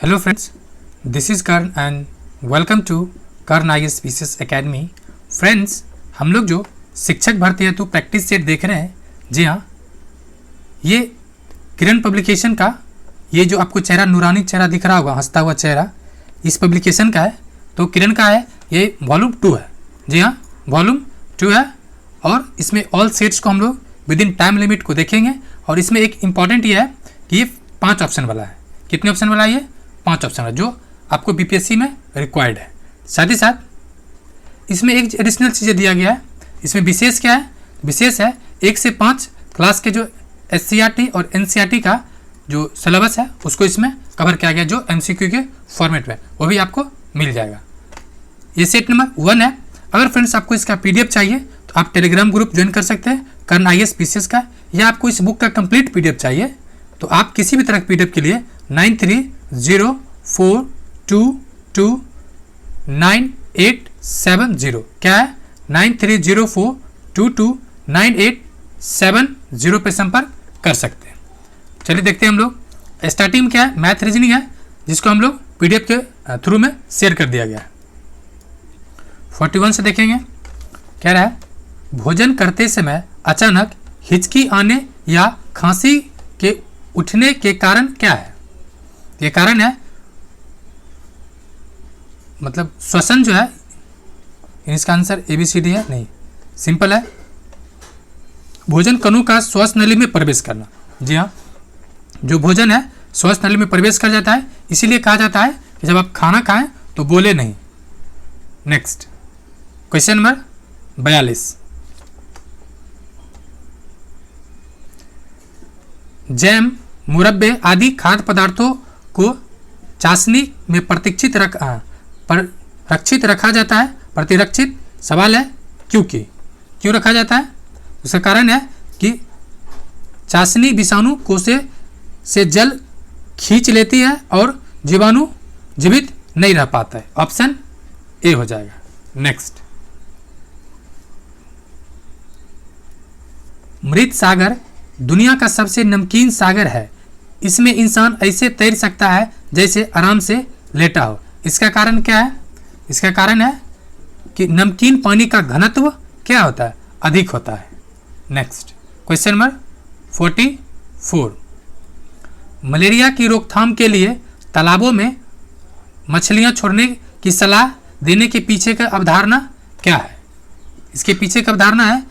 Hello friends, this is Karn and welcome to Karn IAS PCS academy. Friends, हम लोग जो शिक्षक भर्ती हेतु प्रैक्टिस सेट देख रहे हैं, जी हाँ, ये किरण पब्लिकेशन का ये जो आपको चेहरा नूरानी चेहरा दिख रहा होगा, हंसता हुआ चेहरा, इस पब्लिकेशन का है। तो किरण का है, ये वॉल्यूम 2 है। जी हाँ, वॉल्यूम 2 है और इसमें ऑल सेट्स को हम लोग विद इन टाइम लिमिट को देखेंगे। और इसमें एक इम्पॉर्टेंट ये है कि ये 5 ऑप्शन वाला है। कितने ऑप्शन वाला है ये? 5 ऑप्शन है, जो आपको BPSC में रिक्वायर्ड है। साथ ही साथ इसमें एक एडिशनल चीज़ें दिया गया है। इसमें विशेष क्या है? विशेष है 1 से 5 क्लास के जो SCRT और NCRT का जो सिलेबस है उसको इसमें कवर किया गया, जो MCQ के फॉर्मेट में, वो भी आपको मिल जाएगा। ये सेट नंबर 1 है। अगर फ्रेंड्स आपको इसका PDF चाहिए तो आप टेलीग्राम ग्रुप ज्वाइन कर सकते हैं कर्ण IAS PCS का, या आपको इस बुक का कंप्लीट PDF चाहिए तो आप किसी भी तरह के PDF के लिए 9304229870, क्या है? 9304229870 पे संपर्क कर सकते हैं। चलिए देखते हैं हम लोग। स्टार्टिंग में क्या है? मैथ रीजनिंग है, जिसको हम लोग PDF के थ्रू में शेयर कर दिया गया है। 41 से देखेंगे, कह रहा है भोजन करते समय अचानक हिचकी आने या खांसी के उठने के कारण क्या है? ये कारण है, मतलब श्वसन जो है, इसका आंसर ABCD है, नहीं, सिंपल है। भोजन कणों का श्वास नली में प्रवेश करना। जी हाँ, जो भोजन है श्वास नली में प्रवेश कर जाता है, इसीलिए कहा जाता है कि जब आप खाना खाएं तो बोले नहीं। Next question number 42। जैम, मुरब्बे आदि खाद्य पदार्थों को चाशनी में रक्षित रखा जाता है। प्रतिरक्षित सवाल है क्यों रखा जाता है? उसका कारण है कि चाशनी विषाणु कोशे से जल खींच लेती है और जीवाणु जीवित नहीं रह पाता है। ऑप्शन ए हो जाएगा। नेक्स्ट, मृत सागर दुनिया का सबसे नमकीन सागर है। इसमें इंसान ऐसे तैर सकता है जैसे आराम से लेटा हो। इसका कारण क्या है? इसका कारण है कि नमकीन पानी का घनत्व क्या होता है? अधिक होता है। Next question number 44। मलेरिया की रोकथाम के लिए तालाबों में मछलियां छोड़ने की सलाह देने के पीछे का अवधारणा क्या है? इसके पीछे का अवधारणा है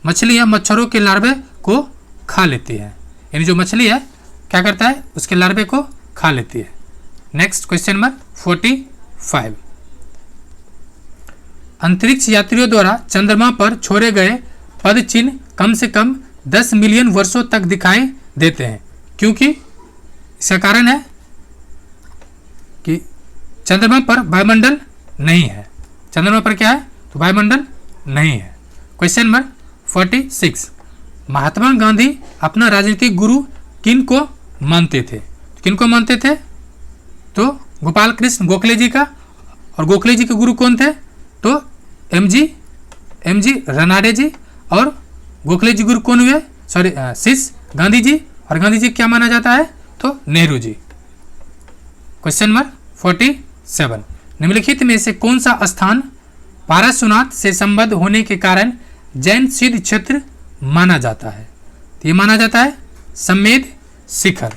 मछलियां मच्छरों के लार्वे को खा लेती है। यानी जो मछली है क्या करता है? उसके लार्वे को खा लेती है। Next question number 45। अंतरिक्ष यात्रियों द्वारा चंद्रमा पर छोड़े गए पद चिन्ह कम से कम 10 मिलियन वर्षों तक दिखाई देते हैं, क्योंकि इसका कारण है कि चंद्रमा पर वायुमंडल नहीं है। चंद्रमा पर क्या है? तो वायुमंडल नहीं है। Question number 46। महात्मा गांधी अपना राजनीतिक गुरु किन को मानते थे? तो गोपाल कृष्ण गोखले जी का। और गोखले जी के गुरु कौन थे? तो एमजी रनाडे जी। और गोखले जी गुरु कौन हुए? शिष्य गांधी जी। और गांधी जी क्या माना जाता है? तो नेहरू जी। Question number 47। निम्नलिखित में से कौन सा स्थान पारसनाथ से संबद्ध होने के कारण जैन सिद्ध क्षेत्र माना जाता है? तो ये माना जाता है समेध शिखर।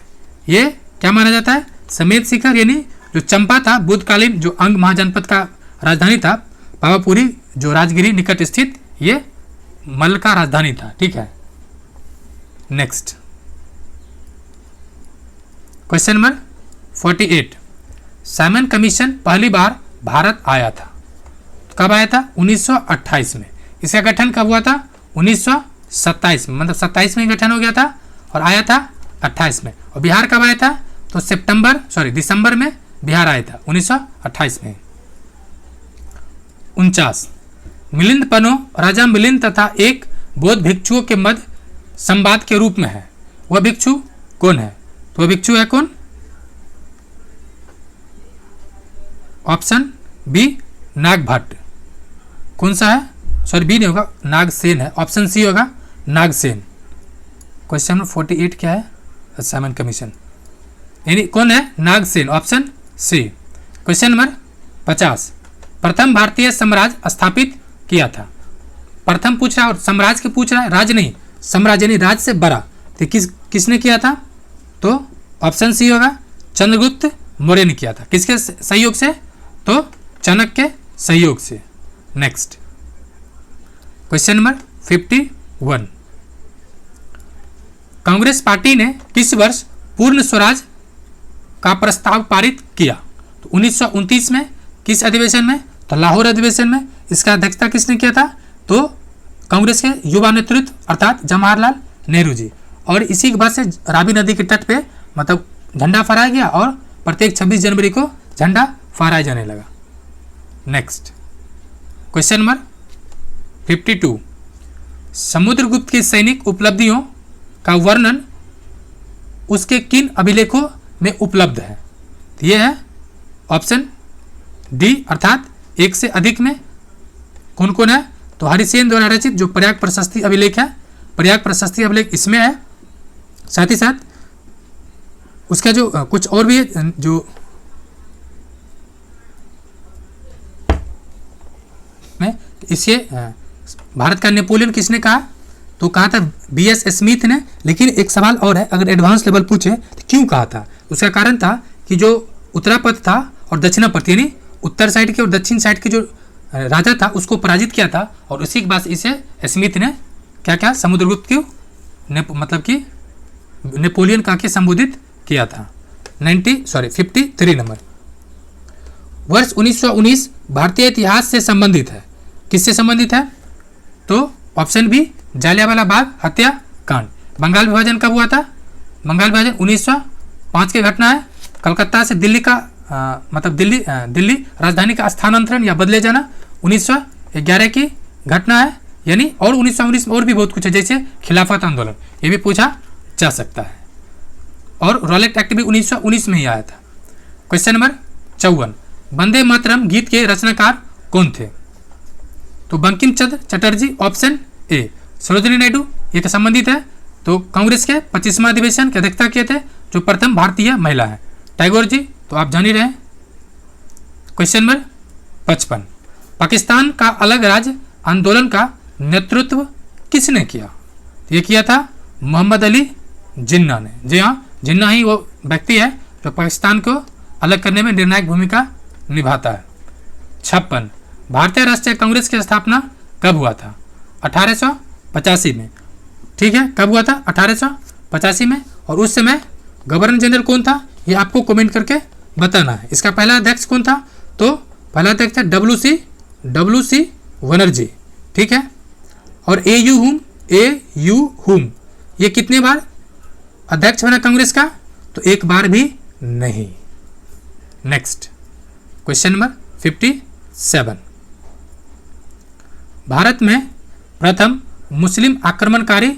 ये क्या माना जाता है? समेध शिखर, यानी जो चंपा था, बुद्धकालीन जो अंग महाजनपद का राजधानी था, पावापुरी जो राजगिरी निकट स्थित, ये मल्ल का राजधानी था। ठीक है। Next question number 48। Simon commission पहली बार भारत आया था, कब आया था? 1928 में। इसका गठन कब हुआ था? 1927 में, मतलब 27 में गठन हो गया था और आया था 28 में। और बिहार कब आया था? तो दिसंबर में बिहार आया था 1928 में। 49। मिलिंद पनो राजा मिलिंद तथा एक बौद्ध भिक्षुओं के मध्य संवाद के रूप में है। वह भिक्षु कौन है? तो वह भिक्षु है कौन? Option B Nagabhata. कौन सा है? बी नहीं होगा, नागसेन है। ऑप्शन सी होगा नागसेन। क्वेश्चन नंबर 48 क्या है? Simon commission. यानी कौन है? Nagasena, option C. Question number 50, प्रथम भारतीय साम्राज्य स्थापित किया था। प्रथम पूछ रहा है और साम्राज्य के पूछ रहा है, राज्य नहीं, साम्राज्य यानी राज्य से बड़ा। तो किसने किया था? तो ऑप्शन सी होगा, चंद्रगुप्त मौर्य ने किया था। किसके सहयोग से? तो चाणक्य के सहयोग से। Next question number 51, Congress party ने किस वर्ष पूर्ण स्वराज का प्रस्ताव पारित किया? तो 1929 में। किस अधिवेशन में? तो लाहौर अधिवेशन में। इसका अध्यक्षता किसने किया था? तो कांग्रेस के युवा नेतृत्व अर्थात जवाहरलाल नेहरू जी। और इसी के बाद से रावी नदी के तट पे मतलब झंडा फहराया गया और प्रत्येक 26 जनवरी को झंडा फहराया जाने लगा। नेक्स्ट क्वेश्चन नंबर 52, समुद्रगुप्त की सैनिक उपलब्धियों का वर्णन उसके किन अभिलेखों में उपलब्ध है? तो ये है ऑप्शन डी, अर्थात एक से अधिक में। कौन कौन है? तो हरिसेन द्वारा रचित जो प्रयाग प्रशस्ति अभिलेख है, प्रयाग प्रशस्ति अभिलेख इसमें है। साथ ही साथ उसका जो कुछ और भी है, जो में इसे भारत का नेपोलियन किसने कहा? तो कहा था B.S. स्मिथ ने। लेकिन एक सवाल और है, अगर एडवांस लेवल पूछे तो क्यों कहा था? उसका कारण था कि जो उत्तरापथ था और दक्षिणापथ यानी उत्तर साइड के और दक्षिण साइड के जो राजा था उसको पराजित किया था। और उसी के बाद इसे स्मिथ ने क्या क्या समुद्रगुप्त को मतलब कि नेपोलियन कहा के संबोधित किया था। 53 नंबर, वर्ष 1919 भारतीय इतिहास से संबंधित है। किससे संबंधित है? तो ऑप्शन बी, जालियांवाला बाग हत्याकांड। बंगाल विभाजन कब हुआ था? बंगाल विभाजन 1905 की घटना है। कलकत्ता से दिल्ली का मतलब दिल्ली राजधानी का स्थानांतरण या बदले जाना 1911 की घटना है। यानी और 1919 में और भी बहुत कुछ है, जैसे खिलाफत आंदोलन, ये भी पूछा जा सकता है। और रॉलेट एक्ट भी 1919 में ही आया था। क्वेश्चन नंबर 54, वंदे मातरम गीत के रचनाकार कौन थे? तो बंकिम चंद्र चटर्जी, ऑप्शन ए। सरोजिनी नायडू ये संबंधित है, तो कांग्रेस के 25वां अधिवेशन की अध्यक्षता किए थे, जो प्रथम भारतीय महिला है। टैगोर जी तो आप जान ही रहे हैं। क्वेश्चन नंबर 55, पाकिस्तान का अलग राज्य आंदोलन का नेतृत्व किसने किया? ये किया था मोहम्मद अली जिन्ना ने। जी हाँ, जिन्ना ही वो व्यक्ति है जो पाकिस्तान को अलग करने में निर्णायक भूमिका निभाता है। 56, भारतीय राष्ट्रीय कांग्रेस की स्थापना कब हुआ था? 1885 में। ठीक है, कब हुआ था? 1885 में। और उस समय गवर्नर जनरल कौन था? ये आपको कमेंट करके बताना है। इसका पहला अध्यक्ष कौन था? तो पहला अध्यक्ष था डब्ल्यू सी बनर्जी। ठीक है, और ए.यू. हुम ये कितने बार अध्यक्ष बना कांग्रेस का? तो एक बार भी नहीं। नेक्स्ट क्वेश्चन नंबर 57, भारत में प्रथम मुस्लिम आक्रमणकारी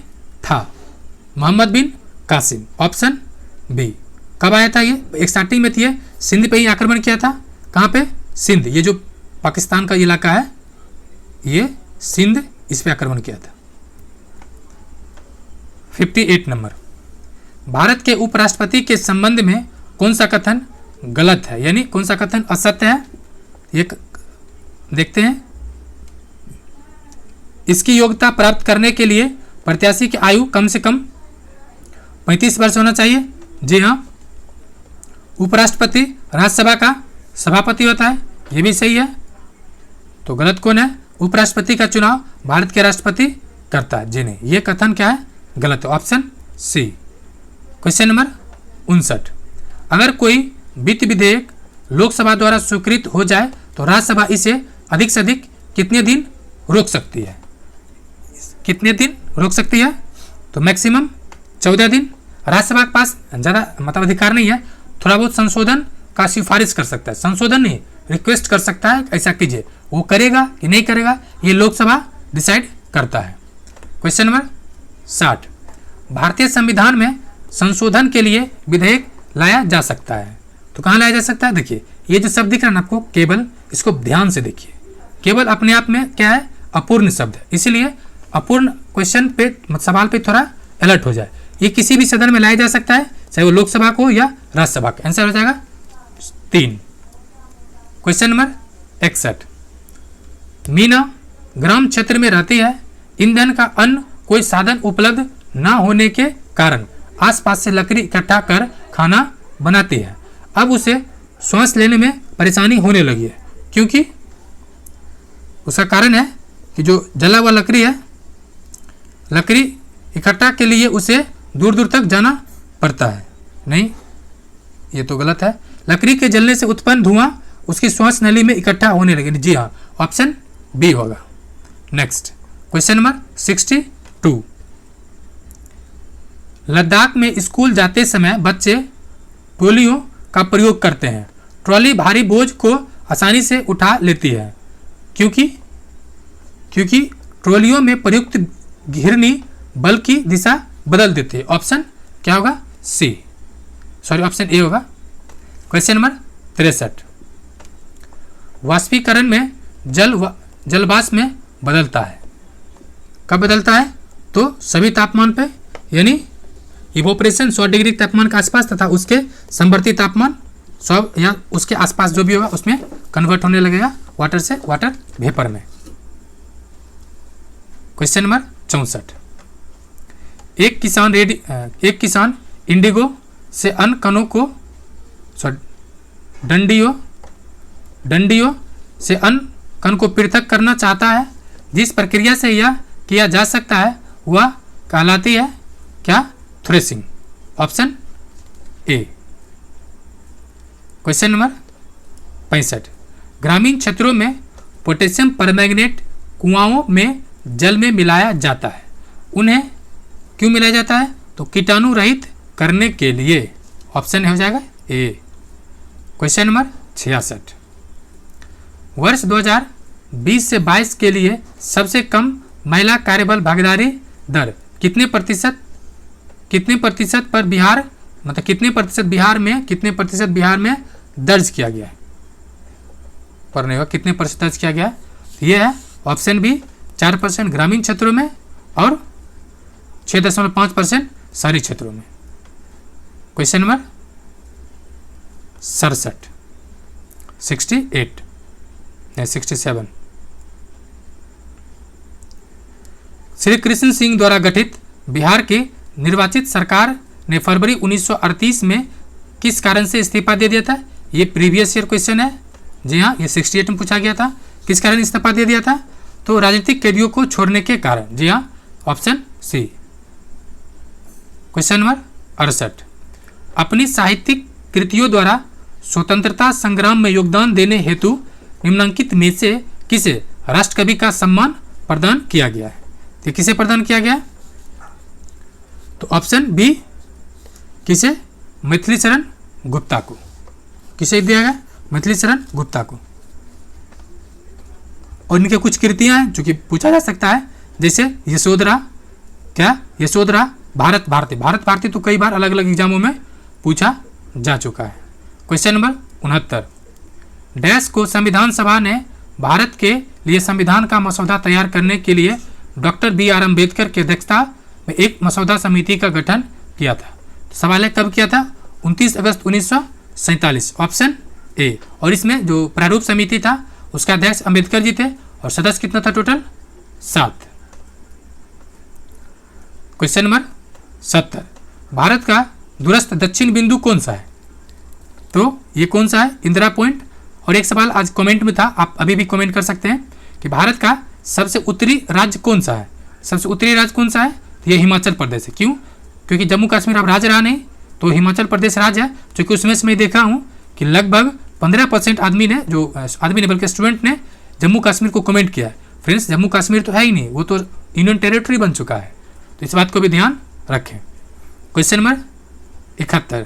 था मोहम्मद बिन कासिम, ऑप्शन बी। कब आया था ये? स्टार्टिंग में थी, सिंध पे ही आक्रमण किया था। कहाँ पे? सिंध, ये जो पाकिस्तान का इलाका है ये सिंध, इस पे आक्रमण किया था। 58 नंबर, भारत के उपराष्ट्रपति के संबंध में कौन सा कथन गलत है, यानी कौन सा कथन असत्य है? ये देखते हैं। इसकी योग्यता प्राप्त करने के लिए प्रत्याशी की आयु कम से कम 35 वर्ष होना चाहिए। जी हाँ, उपराष्ट्रपति राज्यसभा का सभापति होता है, ये भी सही है। तो गलत कौन है? उपराष्ट्रपति का चुनाव भारत के राष्ट्रपति करता है। जी नहीं, ये कथन क्या है? गलत है, ऑप्शन सी। क्वेश्चन नंबर 59, अगर कोई वित्त विधेयक लोकसभा द्वारा स्वीकृत हो जाए तो राज्यसभा इसे अधिक से अधिक कितने दिन रोक सकती है? कितने दिन रोक सकती है? तो मैक्सिमम 14 दिन। राज्यसभा के पास ज़्यादा मतलब अधिकार नहीं है, थोड़ा बहुत संशोधन का सिफारिश कर सकता है, संशोधन नहीं रिक्वेस्ट कर सकता है ऐसा कीजिए। वो करेगा कि नहीं करेगा ये लोकसभा डिसाइड करता है। क्वेश्चन नंबर 60, भारतीय संविधान में संशोधन के लिए विधेयक लाया जा सकता है, तो कहाँ लाया जा सकता है? देखिए ये जो शब्द दिख रहा है ना आपको, केवल इसको ध्यान से देखिए। केवल अपने आप में क्या है? अपूर्ण शब्द है, इसीलिए अपूर्ण क्वेश्चन पे सवाल पे थोड़ा अलर्ट हो जाए। ये किसी भी सदन में लाया जा सकता है, चाहे वो लोकसभा को या राज्यसभा का। आंसर हो जाएगा 3। क्वेश्चन नंबर 61, मीना ग्राम क्षेत्र में रहती है। ईंधन का अन्य कोई साधन उपलब्ध न होने के कारण आसपास से लकड़ी इकट्ठा कर खाना बनाती है। अब उसे श्वास लेने में परेशानी होने लगी है, क्योंकि उसका कारण है कि जो जला हुआ लकड़ी है, लकड़ी इकट्ठा के लिए उसे दूर दूर तक जाना पड़ता है। नहीं, ये तो गलत है। लकड़ी के जलने से उत्पन्न धुआं उसकी श्वास नली में इकट्ठा होने लगे। जी हाँ, ऑप्शन बी होगा। नेक्स्ट क्वेश्चन नंबर 62, लद्दाख में स्कूल जाते समय बच्चे ट्रॉलियों का प्रयोग करते हैं। ट्रॉली भारी बोझ को आसानी से उठा लेती है, क्योंकि ट्रॉलियों में प्रयुक्त घिरनी बल की दिशा बदल देती है। ऑप्शन क्या होगा? सी, सॉरी ऑप्शन ए होगा। क्वेश्चन नंबर 63, वाष्पीकरण में जलवाष्प में बदलता है। कब बदलता है? तो सभी तापमान पे, यानी इवोपरेशन 100 डिग्री तापमान के आसपास तथा उसके समवर्ती तापमान 100 या उसके आसपास जो भी होगा उसमें कन्वर्ट होने लगेगा वाटर से वाटर वेपर में। क्वेश्चन नंबर 64, एक किसान इंडिगो से अन्य कणों को डंडियों से अन्य कण को पृथक करना चाहता है। जिस प्रक्रिया से यह किया जा सकता है वह कहलाती है क्या? Threshing. Option A. Question number 65, ग्रामीण क्षेत्रों में पोटेशियम परमैंगनेट कुआओं में जल में मिलाया जाता है। उन्हें क्यों मिलाया जाता है? तो कीटाणु रहित करने के लिए। ऑप्शन हो जाएगा ए। क्वेश्चन नंबर 66, वर्ष 2020 से 22 के लिए सबसे कम महिला कार्यबल भागीदारी दर कितने प्रतिशत पर बिहार, मतलब कितने प्रतिशत बिहार में दर्ज किया गया है? पढ़ने का कितने प्रतिशत दर्ज किया गया है? यह है ऑप्शन बी 4% ग्रामीण क्षेत्रों में और 6.5% शहरी क्षेत्रों में। क्वेश्चन नंबर 67, श्री कृष्ण सिंह द्वारा गठित बिहार की निर्वाचित सरकार ने फरवरी 1938 में किस कारण से इस्तीफा दे दिया था? ये प्रीवियस ईयर क्वेश्चन है। जी हाँ, ये 68 में पूछा गया था। किस कारण इस्तीफा दे दिया था? तो राजनीतिक कैदियों को छोड़ने के कारण। जी हाँ, ऑप्शन सी। क्वेश्चन नंबर 68, अपनी साहित्यिक कृतियों द्वारा स्वतंत्रता संग्राम में योगदान देने हेतु निम्नलिखित में से किसे राष्ट्रकवि का सम्मान प्रदान किया गया है? तो किसे प्रदान किया गया? तो ऑप्शन बी, किसे? मैथिली शरण गुप्ता को। किसे दिया गया? मैथिली शरण गुप्ता को। और इनके कुछ कृतियां हैं जो कि पूछा जा सकता है, जैसे यशोधरा, क्या यशोधरा, भारत भारती तो कई बार अलग अलग एग्जामों में पूछा जा चुका है। क्वेश्चन नंबर 69, डैश को संविधान सभा ने भारत के लिए संविधान का मसौदा तैयार करने के लिए डॉक्टर बी.आर. अम्बेडकर की अध्यक्षता में एक मसौदा समिति का गठन किया था। सवाल है कब किया था? 29 अगस्त 1947। Option A. और इसमें जो प्रारूप समिति था उसका अध्यक्ष अम्बेडकर जी थे और सदस्य कितना था टोटल? 7। क्वेश्चन नंबर 70, भारत का दूरस्थ दक्षिण बिंदु कौन सा है? तो ये कौन सा है? इंदिरा पॉइंट। और एक सवाल आज कमेंट में था, आप अभी भी कमेंट कर सकते हैं कि भारत का सबसे उत्तरी राज्य कौन सा है? सबसे उत्तरी राज्य कौन सा है? तो ये हिमाचल प्रदेश है। क्यों? क्योंकि जम्मू कश्मीर अब राज्य रहा नहीं, तो हिमाचल प्रदेश राज्य है। क्योंकि उसमें से मैं देखा हूँ कि लगभग 15% आदमी ने बल्कि स्टूडेंट ने जम्मू कश्मीर को कमेंट किया है। फ्रेंड्स, जम्मू कश्मीर तो है ही नहीं, वो तो यूनियन टेरिटरी बन चुका है। तो इस बात को भी ध्यान रखें। क्वेश्चन नंबर 71,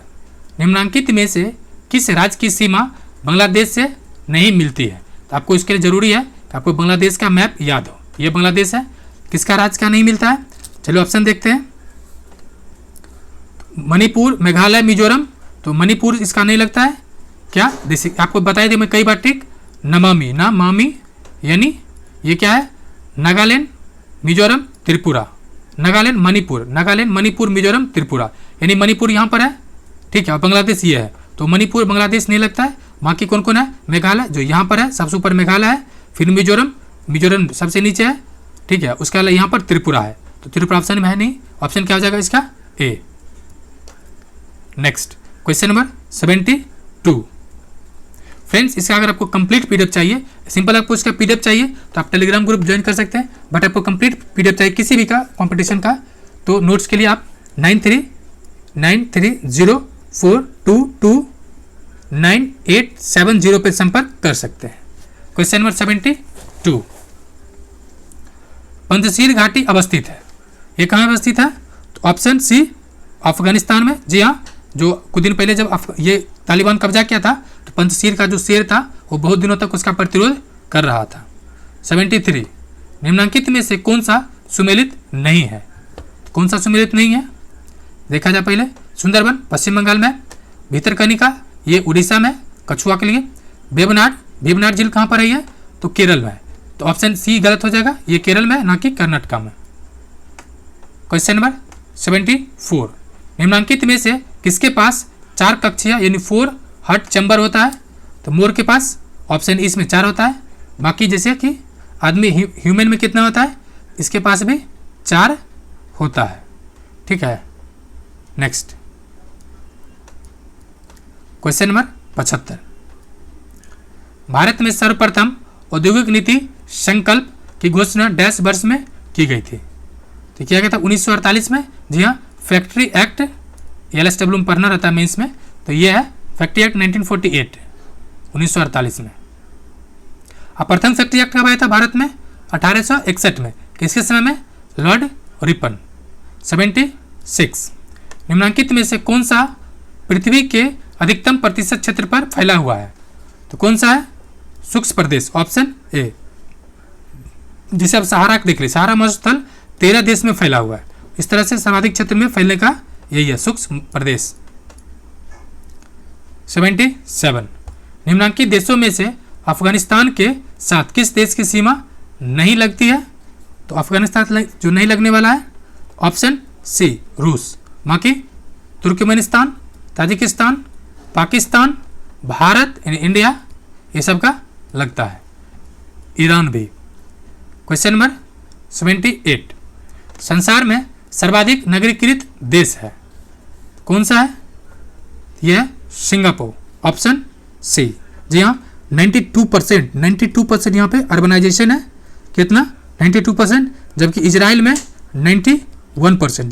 निम्नलिखित में से किस राज्य की सीमा बांग्लादेश से नहीं मिलती है? तो आपको इसके लिए जरूरी है कि आपको बांग्लादेश का मैप याद हो। ये बांग्लादेश है। किसका राज्य का नहीं मिलता है? चलो ऑप्शन देखते हैं। मणिपुर, मेघालय, मिजोरम। तो मणिपुर इसका नहीं लगता है। क्या? जैसे आपको बताया दे मैं कई बार ट्रिक, नमामि यानी ये क्या है? नागालैंड, मिजोरम, त्रिपुरा। नागालैंड, मणिपुर, मिजोरम, त्रिपुरा। यानी मणिपुर यहाँ पर है, ठीक है, और बांग्लादेश ये है, तो मणिपुर बांग्लादेश नहीं लगता है। बाकी कौन कौन है? मेघालय जो यहाँ पर है, सबसे ऊपर मेघालय है, फिर मिजोरम, मिजोरम सबसे नीचे है, ठीक है, उसके अलावा यहाँ पर त्रिपुरा है, तो त्रिपुरा ऑप्शन में है नहीं, ऑप्शन क्या हो जाएगा इसका? A. Next question number 72। Friends, इसका अगर आपको कंप्लीट पीडीएफ चाहिए, सिंपल आपको इसका पीडीएफ चाहिए तो आप टेलीग्राम ग्रुप ज्वाइन कर सकते हैं, बट आपको कंप्लीट पीडीएफ चाहिए किसी भी का कंपटीशन का, तो नोट्स के लिए आप 9394229870 पे संपर्क कर सकते हैं। Question number 72। पंजशीर घाटी अवस्थित है, ये कहाँ अवस्थित है? तो ऑप्शन सी अफगानिस्तान में। जी हाँ, जो कुछ दिन पहले जब ये तालिबान कब्जा किया था तो पंजशीर का जो शेर था वो बहुत दिनों तक उसका प्रतिरोध कर रहा था। 73। निम्नलिखित में से कौन सा सुमेलित नहीं है? कौन सा सुमेलित नहीं है देखा जाए पहले। सुंदरबन पश्चिम बंगाल में, भीतरकनिका ये उड़ीसा में कछुआ के लिए, वेबनाड झील कहाँ पर है ये? तो केरल में, तो ऑप्शन सी गलत हो जाएगा, ये केरल में ना कि कर्नाटका में। Question number 74। निम्नलिखित में से किसके पास 4 कक्षीय यानी 4 हर्ट चैम्बर होता है? तो मोर के पास ऑप्शन ई इसमें 4 होता है, बाकी जैसे कि आदमी ह्यूमन में कितना होता है, इसके पास भी 4 होता है, ठीक है। Next question number 75। भारत में सर्वप्रथम औद्योगिक नीति संकल्प की घोषणा डैश वर्ष में की गई थी? तो किया गया था 1948 में। जी हाँ, फैक्ट्री एक्ट, LSW में पढ़ना रहता है मेंस में, तो ये है फैक्ट्री एक्ट 1948, 1948 में। अब प्रथम फैक्ट्री एक्ट कब आया था भारत में? 1861 में। किसके समय में? Lord Ripon. 76। निम्नलिखित में से कौन सा पृथ्वी के अधिकतम प्रतिशत क्षेत्र पर फैला हुआ है? तो कौन सा है? शुष्क प्रदेश, ऑप्शन ए। जिसे अब सहारा देख ली, सहारा मरुस्थल 13 देश में फैला हुआ है, इस तरह से सर्वाधिक क्षेत्र में फैलने का यही है, शुष्क प्रदेश। 77। निम्नलिखित देशों में से अफगानिस्तान के साथ किस देश की सीमा नहीं लगती है? तो अफगानिस्तान जो नहीं लगने वाला है, ऑप्शन सी रूस। बाकी तुर्कमेनिस्तान, ताजिकिस्तान, पाकिस्तान, भारत यानी इंडिया, ये सब का लगता है, ईरान भी। Question number 78। संसार में सर्वाधिक नगरीकृत देश है, कौन सा है? यह सिंगापुर, ऑप्शन सी। जी हाँ, 92% यहाँ पे अर्बनाइजेशन है, कितना? 92%, जबकि इजराइल में 91%,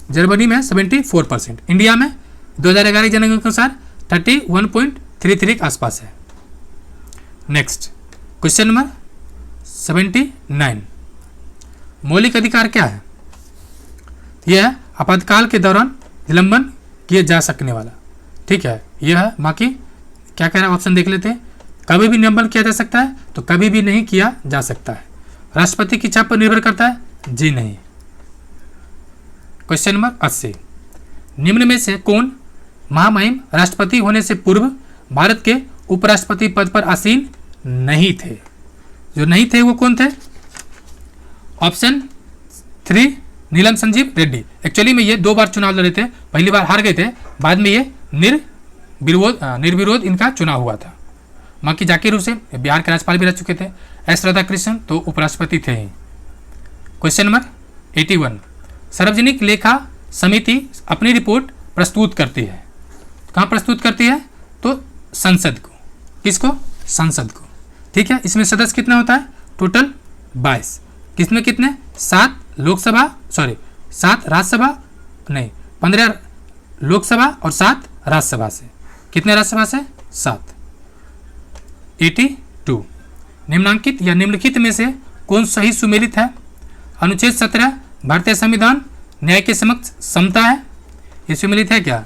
जर्मनी में 74%, इंडिया में 2011 जनगणना के अनुसार 31.33 के आसपास है। Next question number 79। मौलिक अधिकार क्या है? यह है आपातकाल के दौरान निलंबन किए जा सकने वाला, ठीक है, यह है। बाकी क्या कह रहा है ऑप्शन देख लेते हैं। कभी भी निलंबन किया जा सकता है, तो कभी भी नहीं किया जा सकता है। राष्ट्रपति की इच्छा पर निर्भर करता है? जी नहीं। Question number 80। निम्न में से कौन महामहिम राष्ट्रपति होने से पूर्व भारत के उपराष्ट्रपति पद पर आसीन नहीं थे? जो नहीं थे वो कौन थे? ऑप्शन 3 नीलम संजीव रेड्डी। एक्चुअली में ये 2 बार चुनाव लड़े थे, पहली बार हार गए थे, बाद में ये निर्विरोध इनका चुनाव हुआ था। बाकी जाकिर हुसैन बिहार के राज्यपाल भी रह चुके थे। एस राधाकृष्णन तो उपराष्ट्रपति थे ही। Question number 81। सार्वजनिक लेखा समिति अपनी रिपोर्ट प्रस्तुत करती है, कहाँ प्रस्तुत करती है? तो संसद को। किसको? संसद को, ठीक है। इसमें सदस्य कितना होता है? टोटल 22। किसमें कितने? 7 राज्यसभा, नहीं 15 लोकसभा और 7 राज्यसभा से। कितने राज्यसभा से? 7। 82। निम्नलिखित में से कौन सही सुमेलित है? अनुच्छेद 17 भारतीय संविधान न्याय के समक्ष समता है, ये सुमेलित है क्या?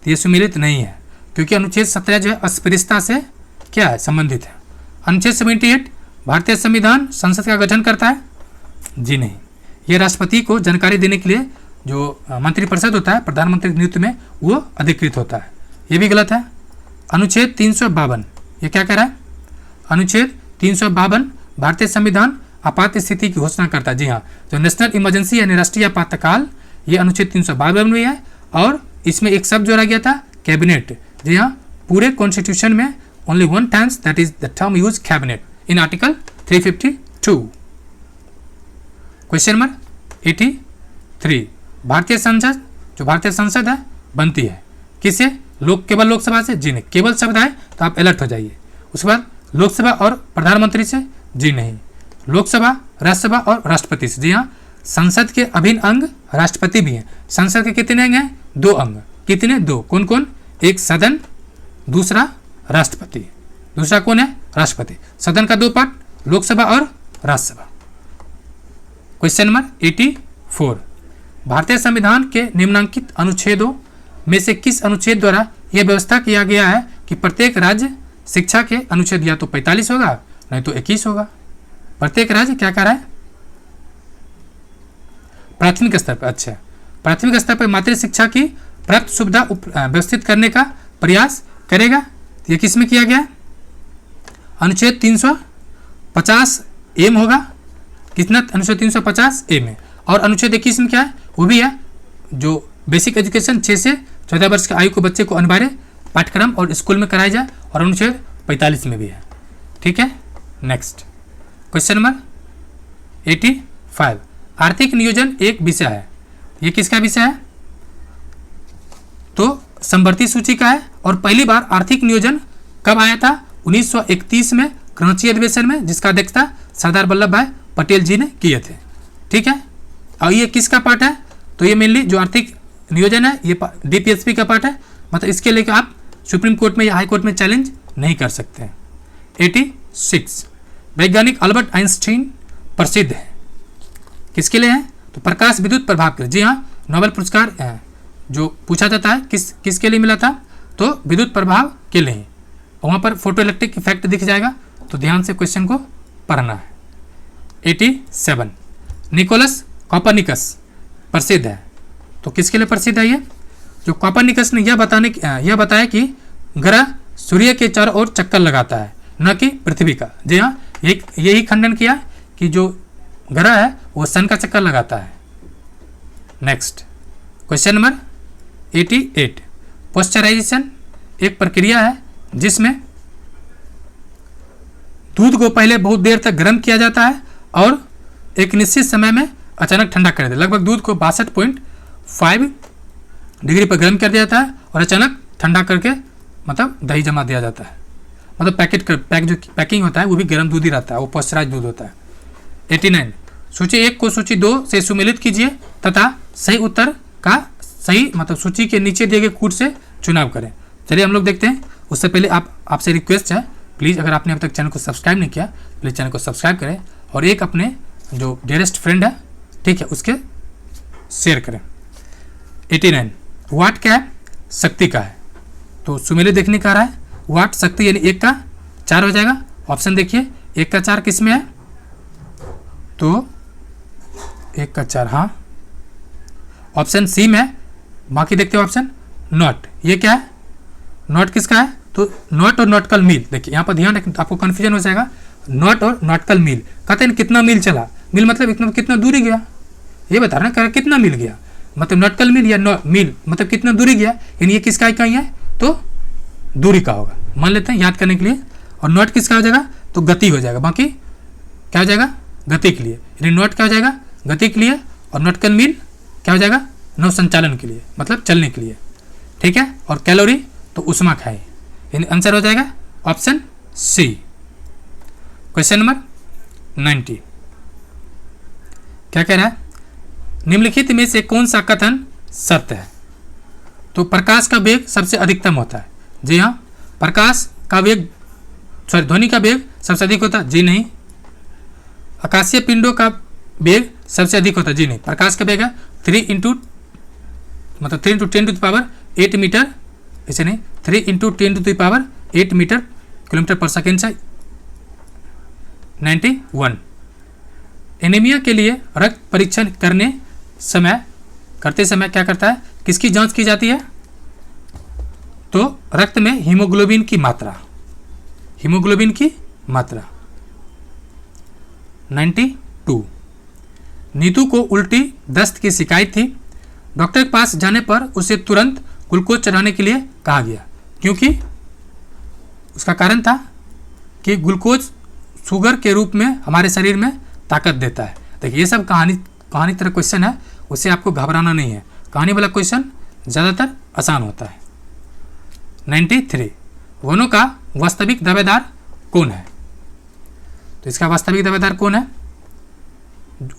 ये सुमेलित नहीं है, क्योंकि अनुच्छेद 17 जो है अस्पृश्यता से क्या है? संबंधित है। अनुच्छेद 78 भारतीय संविधान संसद का गठन करता है? जी नहीं। ये राष्ट्रपति को जानकारी देने के लिए जो मंत्रिपरिषद होता है प्रधानमंत्री के नेतृत्व में, वो अधिकृत होता है, ये भी गलत है। अनुच्छेद 352 ये क्या कह रहा है? अनुच्छेद 352 भारतीय संविधान आपात स्थिति की घोषणा करता है। जी हाँ, जो नेशनल इमरजेंसी यानी राष्ट्रीय आपातकाल, ये अनुच्छेद 352 में है, और इसमें एक शब्द जोड़ा गया था कैबिनेट। जी हाँ, पूरे कॉन्स्टिट्यूशन में only one times that is the term use cabinet in article 352। Question number 83, भारतीय संसद, जो भारतीय संसद है बनती है किससे? केवल लोकसभा से? जी नहीं। केवल शब्द आए तो आप अलर्ट हो जाइए। उसके बाद लोकसभा और प्रधानमंत्री से? जी नहीं। लोकसभा, राज्यसभा और राष्ट्रपति से? जी हाँ। संसद के अभिन्न अंग राष्ट्रपति भी हैं। संसद के कितने अंग हैं? 2 अंग। कितने? 2। कौन कौन? एक सदन, दूसरा राष्ट्रपति। दूसरा कौन है? राष्ट्रपति। सदन का 2 पार्ट, लोकसभा और राज्यसभा। क्वेश्चन नंबर 84, भारतीय संविधान के निम्नलिखित अनुच्छेदों में से किस अनुच्छेद द्वारा यह व्यवस्था किया गया है कि प्रत्येक राज्य शिक्षा के अनुच्छेद या तो 45 होगा नहीं तो 21 होगा। प्रत्येक राज्य क्या कर रहा है? प्राथमिक स्तर पर। अच्छा, प्राथमिक स्तर पर मातृ शिक्षा की प्राप्त सुविधा व्यवस्थित करने का प्रयास करेगा। ये किस में किया गया है? अनुच्छेद 350 ए में होगा। कितना? अनुच्छेद 350 ए में। और अनुच्छेद 21 में क्या है? वो भी है जो बेसिक एजुकेशन 6 से 14 वर्ष की आयु के बच्चे को अनिवार्य पाठ्यक्रम और स्कूल में कराया जाए, और अनुच्छेद 45 में भी है। ठीक है, नेक्स्ट क्वेश्चन नंबर 85, आर्थिक नियोजन एक विषय है। ये किसका विषय है? तो समवर्ती सूची का है। और पहली बार आर्थिक नियोजन कब आया था? 1931 में कराची अधिवेशन में, जिसका अध्यक्षता सरदार वल्लभ भाई पटेल जी ने किए थे। ठीक है, और ये किसका पार्ट है? तो ये मेनली जो आर्थिक नियोजन है ये डीपीएसपी का पार्ट है। मतलब इसके लिए आप सुप्रीम कोर्ट में या हाई कोर्ट में चैलेंज नहीं कर सकते हैं। 86, वैज्ञानिक अल्बर्ट आइंस्टीन प्रसिद्ध है। किसके लिए है? तो प्रकाश विद्युत प्रभाव के लिए। जी हाँ, नोबेल पुरस्कार जो पूछा जाता है किसके लिए मिला था? तो विद्युत प्रभाव के लिए। वहाँ पर फोटो इलेक्ट्रिक इफेक्ट दिख जाएगा, तो ध्यान से क्वेश्चन को पढ़ना है। 87, निकोलस कॉपरनिकस प्रसिद्ध है। तो किसके लिए प्रसिद्ध है? ये जो कॉपरनिकस ने यह बताया कि ग्रह सूर्य के चारों ओर चक्कर लगाता है, न कि पृथ्वी का। जी हाँ, यही खंडन किया कि जो ग्रह है वो सन का चक्कर लगाता है। नेक्स्ट क्वेश्चन नंबर 88, पॉस्चराइजेशन एक प्रक्रिया है जिसमें दूध को पहले बहुत देर तक गर्म किया जाता है और एक निश्चित समय में अचानक ठंडा कर देता है। लगभग दूध को 62.5 डिग्री पर गर्म कर दिया जाता है और अचानक ठंडा करके मतलब दही जमा दिया जाता है। मतलब पैकिंग होता है वो भी गर्म दूध ही रहता है, वो पॉस्चराइज दूध होता है। 89, सूची 1 को सूची 2 से सुमेलित कीजिए तथा सही उत्तर का सही मतलब सूची के नीचे दिए गए कूट से चुनाव करें। चलिए हम लोग देखते हैं। उससे पहले आपसे रिक्वेस्ट है, प्लीज़ अगर आपने अब तक चैनल को सब्सक्राइब नहीं किया प्लीज़ चैनल को सब्सक्राइब करें और एक अपने जो डियरेस्ट फ्रेंड है, ठीक है, उसके शेयर करें। 89, वाट क्या है? शक्ति का है। तो सुमेलित देखने का रहा है वाट शक्ति यानी 1 का 4 हो जाएगा। ऑप्शन देखिए 1 का 4 किस में है? तो 1 का 4 हाँ ऑप्शन सी में है। बाकी देखते हो ऑप्शन नॉट। ये क्या है? नॉट किसका है? तो नॉट और नॉटकल मील। देखिए यहाँ पर ध्यान रखें, आपको कन्फ्यूजन हो जाएगा। नॉट और नॉटकल मील कहते हैं कितना मील चला। मील मतलब कितना दूरी गया, ये बता रहे ना, कितना मील गया। मतलब नॉटकल मील या मील मतलब कितना दूरी गया, यानी ये किसका इकाई है? तो दूरी का होगा, मान लेते हैं याद करने के लिए। और नॉट किसका हो जाएगा? तो गति हो जाएगा। बाकी क्या हो जाएगा? गति के लिए। यानी नॉट क्या हो जाएगा? गति के लिए। और नॉटकल मील क्या हो जाएगा? नौ संचालन के लिए, मतलब चलने के लिए। ठीक है, और कैलोरी तो उष्मा खाए, यानी आंसर हो जाएगा ऑप्शन सी। क्वेश्चन नंबर 90, क्या कह रहा है? निम्नलिखित में से कौन सा कथन सत्य है? तो प्रकाश का वेग सबसे अधिकतम होता है। जी हाँ। प्रकाश का वेग ध्वनि का वेग सबसे अधिक होता है। जी नहीं। आकाशीय पिंडों का वेग सबसे अधिक होता है। जी नहीं। प्रकाश का वेग है 3 × 10⁸ मीटर, ऐसे नहीं 3 × 10⁸ मीटर किलोमीटर पर सेकेंड से 91। एनीमिया के लिए रक्त परीक्षण करते समय क्या करता है? किसकी जांच की जाती है? तो रक्त में हीमोग्लोबिन की मात्रा। 92। नीतू को उल्टी दस्त की शिकायत थी। डॉक्टर के पास जाने पर उसे तुरंत ग्लूकोज चढ़ाने के लिए कहा गया, क्योंकि उसका कारण था कि ग्लूकोज शुगर के रूप में हमारे शरीर में ताकत देता है। देखिए ये सब कहानी तरह क्वेश्चन है, उससे आपको घबराना नहीं है। कहानी वाला क्वेश्चन ज़्यादातर आसान होता है। 93 वनों का वास्तविक दावेदार कौन है? तो इसका वास्तविक दावेदार कौन है?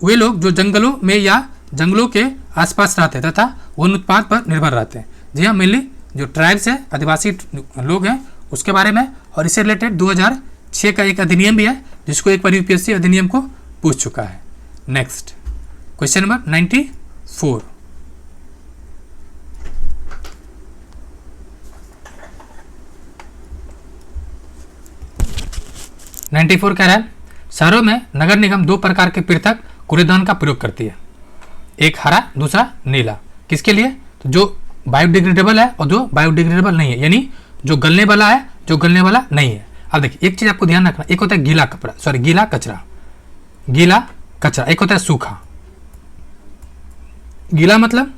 वे लोग जो जंगलों में या जंगलों के आसपास रहते हैं तथा वन उत्पाद पर निर्भर रहते हैं। जी हाँ, मेनली जो ट्राइब्स है, आदिवासी लोग हैं, उसके बारे में। और इससे रिलेटेड 2006 का एक अधिनियम भी है, जिसको एक बार यूपीएससी अधिनियम को पूछ चुका है। Next question number 94। कह रहा है शहरों में नगर निगम 2 प्रकार के पृथक कूड़ेदान का प्रयोग करती है, एक हरा, दूसरा नीला। किसके लिए? तो जो बायोडिग्रेडेबल है और जो बायोडिग्रेडेबल नहीं है, यानी जो गलने वाला है, जो गलने वाला नहीं है। अब देखिए एक चीज आपको ध्यान रखना, एक होता है गीला कचरा, एक होता है सूखा। गीला मतलब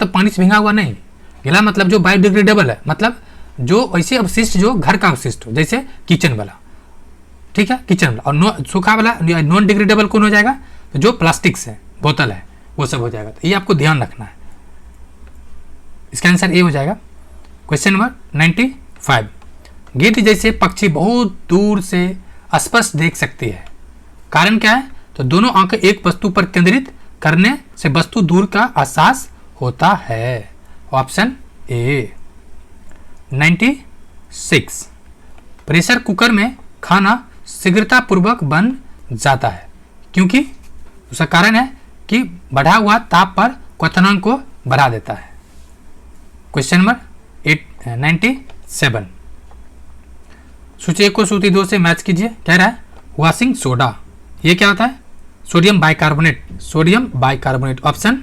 पानी से भींगा हुआ नहीं, गीला मतलब जो बायोडिग्रेडेबल है, मतलब जो ऐसे अवशिष्ट जो घर का अवशिष्ट हो, जैसे किचन वाला, ठीक है, किचन वाला। और सूखा वाला नॉन डिग्रेडेबल कौन हो जाएगा? तो जो प्लास्टिक्स है, बोतल है, वो सब हो जाएगा। तो ये आपको ध्यान रखना है, इसका आंसर ये हो जाएगा। Question number 95। गिद्ध जैसे पक्षी बहुत दूर से स्पष्ट देख सकती है, कारण क्या है? तो दोनों आंखें एक वस्तु पर केंद्रित करने से वस्तु दूर का एहसास होता है। Option A. 96। प्रेशर कुकर में खाना शीघ्रतापूर्वक बन जाता है, क्योंकि उसका कारण है कि बढ़ा हुआ ताप पर क्वथनांक को बढ़ा देता है। Question number 97। सूची 1 को सूची 2 से मैच कीजिए। कह रहा है वॉशिंग सोडा, ये क्या होता है? Sodium bicarbonate. Option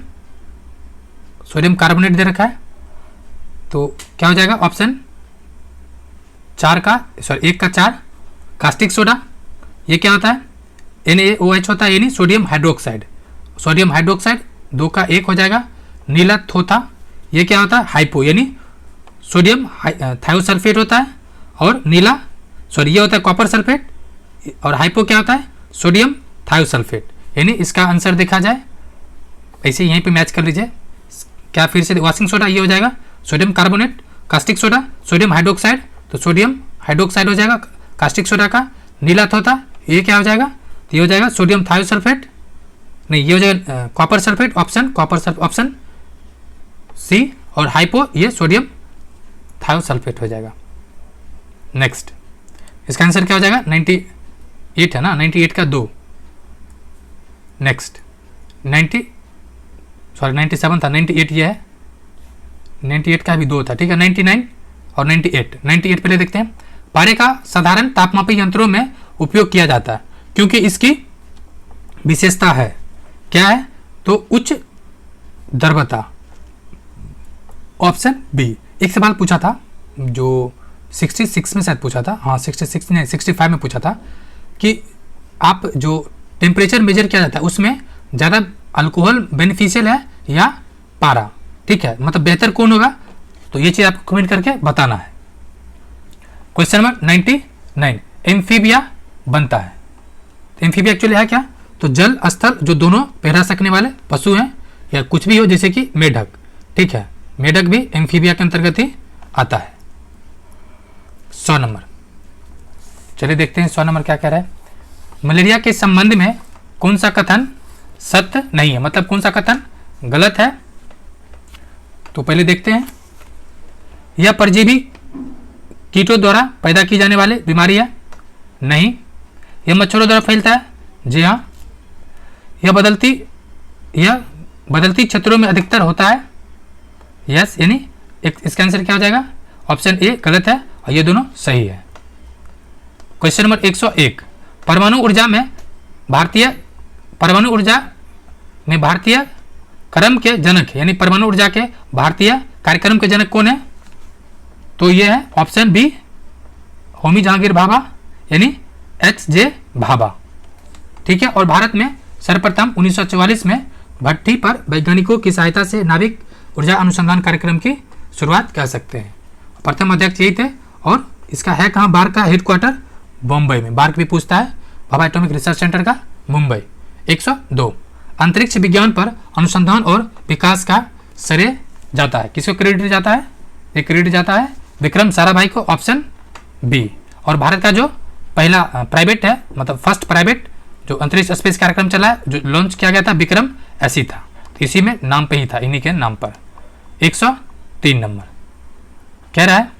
sodium carbonate दे रखा है, तो क्या हो जाएगा? ऑप्शन 1 का 4। कास्टिक सोडा, ये क्या होता है? NaOH होता है, यानी सोडियम हाइड्रोक्साइड। 2 का 1 हो जाएगा। नीला थोथा, ये क्या होता है? हाइपो, यानी सोडियम थायोसल्फेट होता है। और ये होता है कॉपर सल्फेट। और हाइपो क्या होता है? Sodium thiosulphate. यानी इसका आंसर देखा जाए ऐसे यहीं पे मैच कर लीजिए। क्या फिर से वॉशिंग सोडा ये हो जाएगा sodium carbonate, caustic soda sodium hydroxide, तो सोडियम हाइड्रोक्साइड हो जाएगा कास्टिक सोडा का। नीला थोथा ये क्या हो जाएगा? तो ये हो जाएगा सोडियम थायोसल्फेट, नहीं ये हो जाएगा कॉपर सल्फेट। Option C. और हाइपो ये सोडियम थायोसल्फेट हो जाएगा। नेक्स्ट इसका आंसर क्या हो जाएगा? 98 है ना, 98 का 2। नेक्स्ट 97 था, 98 ये है, 98 का भी 2 था, ठीक है। 99 और 98 पहले देखते हैं। पारे का साधारण तापमापी यंत्रों में उपयोग किया जाता है क्योंकि इसकी विशेषता है, क्या है? तो उच्च द्रव्यता। Option B. एक सवाल पूछा था जो 66 में शायद पूछा था, हाँ 66 नहीं 65 में पूछा था कि आप जो टेम्परेचर मेजर किया जाता है उसमें ज़्यादा अल्कोहल बेनिफिशियल है या पारा, ठीक है, मतलब बेहतर कौन होगा? तो ये चीज़ आपको कमेंट करके बताना है। Question number 99। एम्फीबिया बनता है, तो एम्फीबिया एक्चुअली है क्या? तो जल स्थल जो दोनों पैर सकने वाले पशु हैं या कुछ भी हो, जैसे कि मेढक, ठीक है, मेढक भी एम्फीबिया के अंतर्गत ही आता है। 100 नंबर, चलिए देखते हैं 100 नंबर क्या कह रहा है। मलेरिया के संबंध में कौन सा कथन सत्य नहीं है, मतलब कौन सा कथन गलत है? तो पहले देखते हैं। यह परजीवी कीटों द्वारा पैदा की जाने वाली बीमारी है, नहीं। यह मच्छरों द्वारा फैलता है, जी हाँ। यह बदलती क्षेत्रों में अधिकतर होता है, यस, यानी इसका आंसर क्या हो जाएगा? ऑप्शन ए गलत है और ये दोनों सही है। Question number 101। परमाणु ऊर्जा में भारतीय क्रम के जनक, यानी परमाणु ऊर्जा के भारतीय कार्यक्रम के जनक कौन है? तो ये है ऑप्शन बी होमी जहांगीर भाभा, यानी HJ भाभा, ठीक है। और भारत में सर्वप्रथम 1944 में भट्टी पर वैज्ञानिकों की सहायता से नाभिक ऊर्जा अनुसंधान कार्यक्रम की शुरुआत कह सकते हैं। प्रथम अध्यक्ष यही थे और इसका है कहाँ, बार्क का हेडक्वार्टर बम्बई में। बार्क भी पूछता है भाभा एटॉमिक रिसर्च सेंटर का मुंबई। 102 अंतरिक्ष विज्ञान पर अनुसंधान और विकास का श्रेय जाता है, किसको क्रेडिट जाता है? ये क्रेडिट जाता है विक्रम साराभाई को, ऑप्शन बी। और भारत का जो पहला प्राइवेट है, मतलब फर्स्ट प्राइवेट जो अंतरिक्ष स्पेस कार्यक्रम चला है, जो लॉन्च किया गया था, विक्रम ऐसी था, तो इसी में नाम पे ही था, इन्हीं के नाम पर। 103 नंबर कह रहा है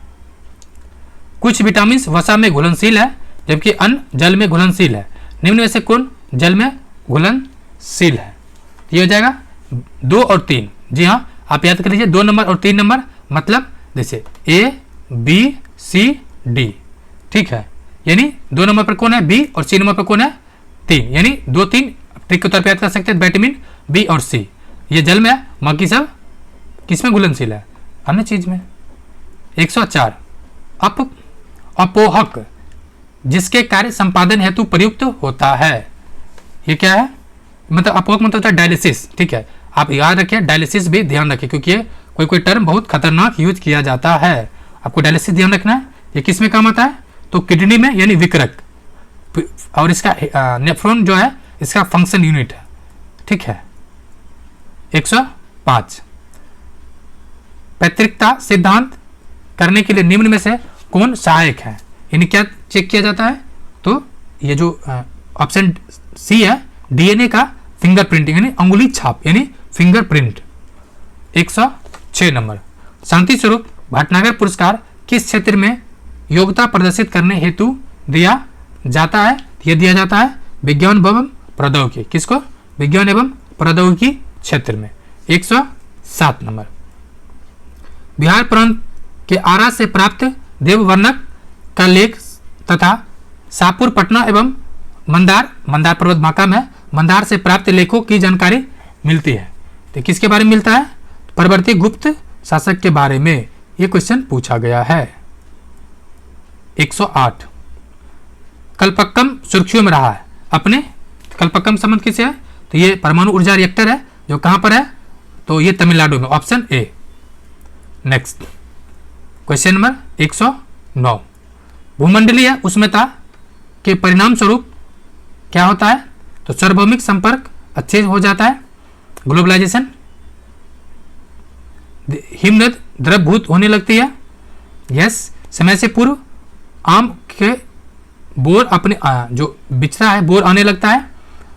कुछ विटामिन वसा में घुलनशील है जबकि अन्य जल में घुलनशील है, निम्न में से कौन जल में घुलनशील है? ये हो जाएगा 2 और 3। जी हाँ, आप याद कर लीजिए 2 नंबर और 3 नंबर, मतलब जैसे A B C D, ठीक है। यानी 2 नंबर पर कौन है? B, और C नंबर पर कौन है? 3, यानी 2 3 ट्रिक के तौर पर याद कर सकते हैं। विटामिन B और C ये जल में है, बाकी सब किस में घुलनशील है? अन्य चीज में। 104 अपोहक जिसके कार्य संपादन हेतु प्रयुक्त होता है, ये क्या है? मतलब अपोहक मतलब होता है डायलिसिस, ठीक है। आप याद रखिए, डायलिसिस भी ध्यान रखिए क्योंकि ये कोई टर्म बहुत खतरनाक यूज किया जाता है, आपको डायलिसिस ध्यान रखना है। ये किस में काम आता है? तो किडनी में, यानी विकृत, और इसका नेफ्रॉन जो है इसका फंक्शन यूनिट है, ठीक है। 105 पैतृकता सिद्धांत करने के लिए निम्न में से कौन सहायक है? इन्हें क्या चेक किया जाता है? तो ये जो ऑप्शन सी है, डीएनए का फिंगरप्रिंटिंग, यानी अंगुली छाप, यानी फिंगरप्रिंट। 106 नंबर शांति स्वरूप भटनागर पुरस्कार किस क्षेत्र में योग्यता प्रदर्शित करने हेतु दिया जाता है? यह दिया जाता है विज्ञान एवं प्रौद्योगिकी। किसको? विज्ञान एवं प्रौद्योगिकी क्षेत्र में। 107 नंबर बिहार प्रांत के आरा से प्राप्त देववर्णक का लेख तथा शाहपुर पटना एवं मंदार पर्वत बांका में मंदार से प्राप्त लेखों की जानकारी मिलती है। तो किसके बारे में मिलता है? परवर्ती गुप्त शासक के बारे में यह क्वेश्चन पूछा गया है। 108 कल्पक्कम सुर्खियों में रहा है अपने। कल्पक्कम संबंध किसे है? तो ये परमाणु ऊर्जा रिएक्टर है जो कहां पर है? तो ये तमिलनाडु में, option A. Next question number 109 भूमंडलीय उष्णता के परिणाम स्वरूप क्या होता है? तो सार्वभौमिक संपर्क अच्छे हो जाता है, ग्लोबलाइजेशन, हिमनद द्रवभूत होने लगती है, यस, समय से पूर्व आम के बोर अपने जो बिछड़ा है बोर आने लगता है,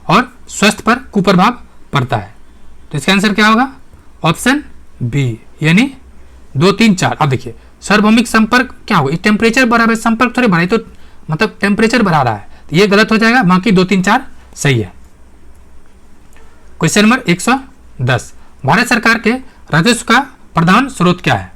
और स्वास्थ्य पर कुप्रभाव पड़ता है। तो इसका आंसर क्या होगा? ऑप्शन बी, यानी 2 3 4। अब देखिए सार्वभौमिक संपर्क क्या होगा? टेम्परेचर बढ़ा है, संपर्क थोड़ी बढ़ा, तो मतलब टेम्परेचर बढ़ा रहा है, तो ये गलत हो जाएगा, बाकी 2 3 4 सही है। क्वेश्चन नंबर 110 भारत सरकार के राजस्व का प्रधान स्रोत क्या है?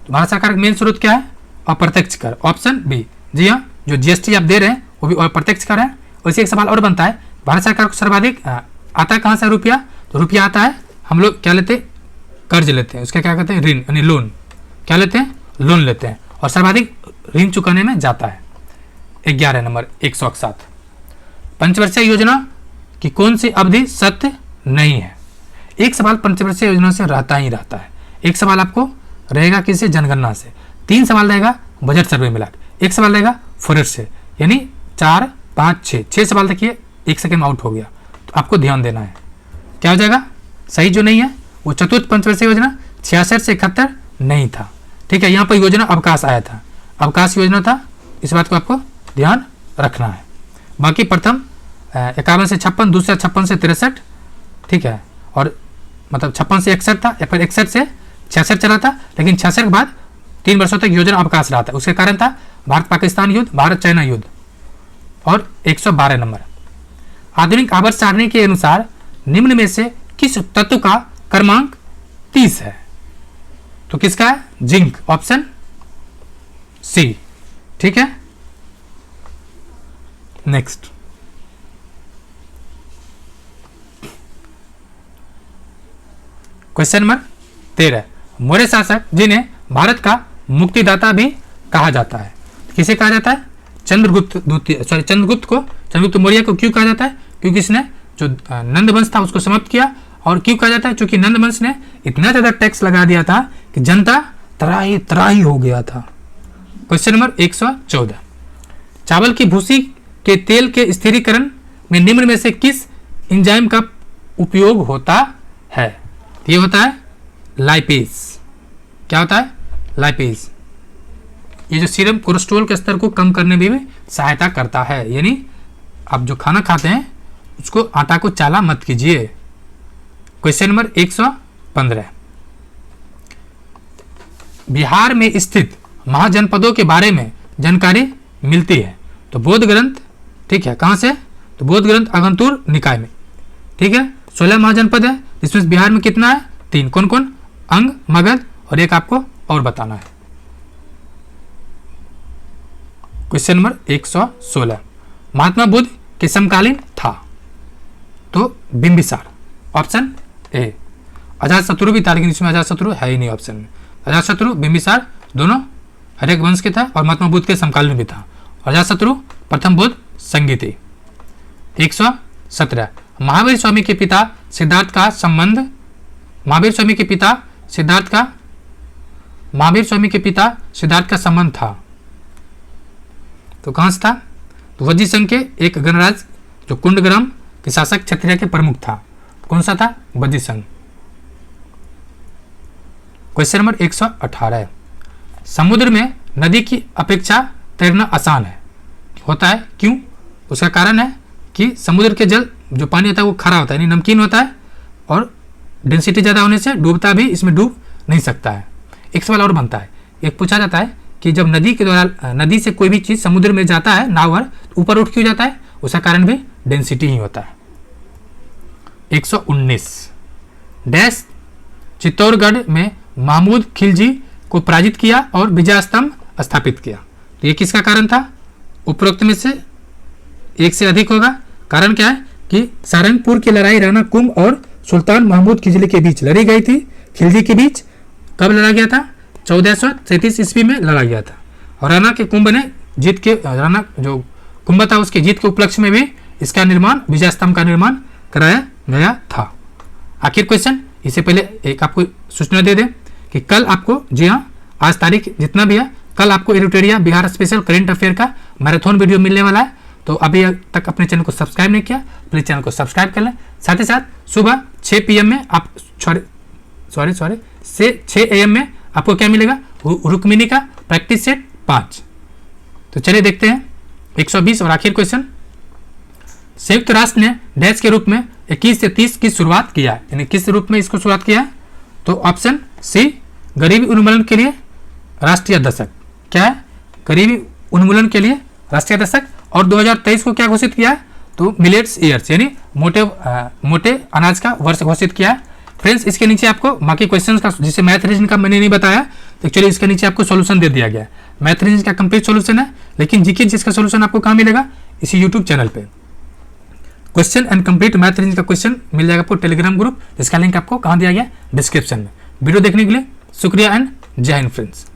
तो भारत सरकार का मेन स्रोत क्या है? अप्रत्यक्ष कर, ऑप्शन बी। जी हाँ, जो जीएसटी आप दे रहे हैं वो भी अप्रत्यक्ष कर है। वैसे एक सवाल और बनता है, भारत सरकार को सर्वाधिक आता है कहाँ से रुपया? तो रुपया आता है, हम लोग क्या लेते हैं? कर्ज लेते हैं, उसका क्या कहते हैं? ऋण, यानी लोन। क्या लेते हैं? लोन लेते हैं, और सर्वाधिक ऋण चुकाने में जाता है। 11 नंबर 107 पंचवर्षीय योजना की कौन सी अवधि सत्य नहीं है? एक सवाल पंचवर्षीय योजना से रहता ही रहता है। एक सवाल आपको रहेगा किससे? जनगणना से। 3 सवाल रहेगा बजट सर्वे मिला के, 1 सवाल रहेगा फॉरेस्ट से, यानी 4 5 6 सवाल देखिए 1 सेकेंड आउट हो गया। तो आपको ध्यान देना है, क्या हो जाएगा सही जो नहीं है? वो चतुर्थ पंचवर्षीय योजना 66 से 71 नहीं था, ठीक है। यहाँ पर योजना अवकाश आया था, अवकाश योजना था, इस बात को आपको ध्यान रखना है। बाकी प्रथम 51 से 56, दूसरा 56 से 63, ठीक है, और मतलब 56 से 61 था, या फिर 61 से 66 चला था, लेकिन 66 के बाद 3 वर्षों तक योजना अवकाश रहा था। उसके कारण था भारत पाकिस्तान युद्ध, भारत चाइना युद्ध। और 112 नंबर आधुनिक आवर्त सारणी के अनुसार निम्न में से किस तत्व का क्रमांक 30 है? तो किसका है? जिंक, ऑप्शन सी, ठीक है। नेक्स्ट क्वेश्चन नंबर 13 मौर्य शासक जिन्हें भारत का मुक्तिदाता भी कहा जाता है, किसे कहा जाता है? चंद्रगुप्त मौर्य को क्यों कहा जाता है? क्योंकि इसने जो नंद वंश था उसको समाप्त किया, और क्यों कहा जाता है? क्योंकि नंदवंश ने इतना ज़्यादा टैक्स लगा दिया था कि जनता त्राही त्राही हो गया था। क्वेश्चन नंबर 114, चावल की भूसी के तेल के स्थिरीकरण में निम्न में से किस एंजाइम का उपयोग होता है? ये होता है लाइपेज। क्या होता है? लाइपेज। ये जो सीरम कोलेस्ट्रॉल के स्तर को कम करने में भी सहायता करता है। यानी आप जो खाना खाते हैं उसको आटा को चाला मत कीजिए। क्वेश्चन नंबर 115, बिहार में स्थित महाजनपदों के बारे में जानकारी मिलती है तो बोध ग्रंथ, ठीक है, कहाँ से? तो बोध ग्रंथ अगंतुर निकाय में, ठीक है। 16 महाजनपद है जिसमें बिहार में कितना है? 3। कौन कौन? अंग, मगध और एक आपको और बताना है। क्वेश्चन नंबर 116, महात्मा बुद्ध के समकालीन था तो बिंबिसार, ऑप्शन ए। अजातशत्रु भी था लेकिन इसमें अजातशत्रु है ही नहीं ऑप्शन में। अजातशत्रु, बिंबिसार दोनों हर्यक वंश के था और महात्मा बुद्ध के समकालीन भी था। अजातशत्रु प्रथम बौद्ध संगी थे। 117, महावीर स्वामी के पिता सिद्धार्थ का संबंध, महावीर स्वामी के पिता सिद्धार्थ का संबंध था तो कहां से था? तो वज्जी संघ के एक गणराज जो कुंडग्राम के शासक क्षत्रिय के प्रमुख था। कौन सा था? वज्जी संघ। क्वेश्चन नंबर 118, समुद्र में नदी की अपेक्षा तैरना आसान है, होता है क्यों? उसका कारण है कि समुद्र के जल जो पानी होता है वो खारा होता है, यानी नमकीन होता है और डेंसिटी ज़्यादा होने से डूबता भी इसमें डूब नहीं सकता है। एक सवाल और बनता है, एक पूछा जाता है कि जब नदी के द्वारा नदी से कोई भी चीज़ समुद्र में जाता है नाव तो ऊपर उठ क्यों जाता है? उसका कारण भी डेंसिटी ही होता है। 119, डैश चित्तौड़गढ़ में महमूद खिलजी को पराजित किया और विजय स्तंभ स्थापित किया तो ये किसका कारण था? उपरोक्त में से एक से अधिक होगा। कारण क्या है कि सारंगपुर की लड़ाई राणा कुंभ और सुल्तान महमूद खिलजी के बीच लड़ी गई थी। खिलजी के बीच कब लड़ा गया था? 1433 ईस्वी में लड़ा गया था और राणा के कुंभ ने जीत के, राणा जो कुंभ था उसके जीत के उपलक्ष्य में भी इसका निर्माण, विजय स्तंभ का निर्माण कराया गया था। आखिर क्वेश्चन, इससे पहले एक आपको सूचना दे दें कि कल आपको, जी हाँ आज तारीख जितना भी है, कल आपको एडिटोरिया बिहार स्पेशल करंट अफेयर का मैराथन वीडियो मिलने वाला है। तो अभी तक अपने चैनल को सब्सक्राइब नहीं किया, प्लीज चैनल को सब्सक्राइब कर लें। साथ ही साथ सुबह 6 PM में आप से 6 AM में आपको क्या मिलेगा? रुक्मिणी का प्रैक्टिस सेट 5। तो चलिए देखते हैं 120 और आखिर क्वेश्चन, संयुक्त राष्ट्र ने डैश के रूप में 21 से 30 की शुरुआत किया है, यानी किस रूप में इसको शुरुआत किया है? तो ऑप्शन सी, गरीबी उन्मूलन के लिए राष्ट्रीय दशक। क्या है? गरीबी उन्मूलन के लिए राष्ट्रीय दशक। और 2023 को क्या घोषित किया है? तो मिलेट्स ईयर्स, यानी मोटे अनाज का वर्ष घोषित किया है। फ्रेंड्स, इसके नीचे आपको बाकी क्वेश्चंस का, जिसे मैथ रीजन का मैंने नहीं बताया तो एक्चुअली इसके नीचे आपको सॉल्यूशन दे दिया गया है। मैथ रीजन का कंप्लीट सॉल्यूशन है, लेकिन जीके जिसका सॉल्यूशन आपको कहाँ मिलेगा? इसी यूट्यूब चैनल पे question and complete math reason का क्वेश्चन मिल जाएगा आपको टेलीग्राम ग्रुप, जिसका लिंक आपको कहाँ दिया गया? डिस्क्रिप्शन में। वीडियो देखने के लिए शुक्रिया एंड जय हिंद फ्रेंड्स।